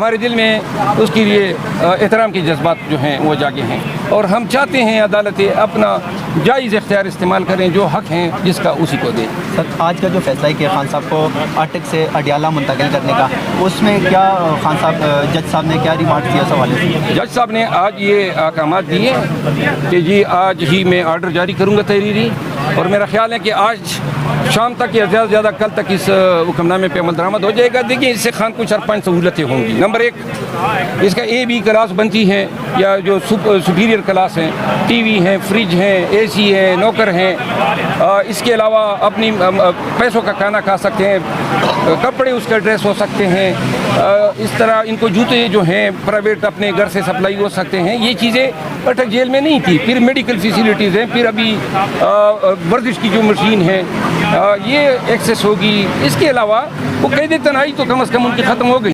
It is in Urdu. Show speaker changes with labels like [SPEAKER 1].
[SPEAKER 1] ہمارے دل میں اس کے لیے احترام کے جذبات جو ہیں وہ جاگے ہیں، اور ہم چاہتے ہیں عدالتیں اپنا جائز اختیار استعمال کریں، جو حق ہیں جس کا اسی کو دیں۔
[SPEAKER 2] سر، آج کا جو فیصلہ ہے کہ خان صاحب کو اٹک سے اڈیالہ منتقل کرنے کا، اس میں کیا خان صاحب جج صاحب نے کیا ریمارک کیا اس حوالے سے؟
[SPEAKER 1] جج صاحب نے آج یہ احکامات دیے کہ جی آج ہی میں آرڈر جاری کروں گا تحریری، اور میرا خیال ہے کہ آج شام تک یا زیادہ سے زیادہ کل تک اس حکم نامے پہ عمل درآمد ہو جائے گا۔ دیکھیں اس سے خان کو 4-5 سہولتیں ہوں گی۔ نمبر 1، اس کا اے بی کلاس بنتی ہے، یا جو سپیریئر کلاس ہیں، ٹی وی ہیں، فریج ہیں، اے سی ہے، نوکر ہیں، اس کے علاوہ اپنی پیسوں کا کھانا کھا سکتے ہیں، کپڑے اس کا ڈریس ہو سکتے ہیں، اس طرح ان کو جوتے جو ہیں پرائیویٹ اپنے گھر سے سپلائی ہو سکتے ہیں۔ یہ چیزیں اٹک جیل میں نہیں تھی۔ پھر میڈیکل فیسیلیٹیز ہیں، پھر ابھی ورزش کی جو مشین ہے یہ ایکسیس ہوگی۔ اس کے علاوہ وہ قید تنہائی تو کم از کم ان کی ختم ہو گئی۔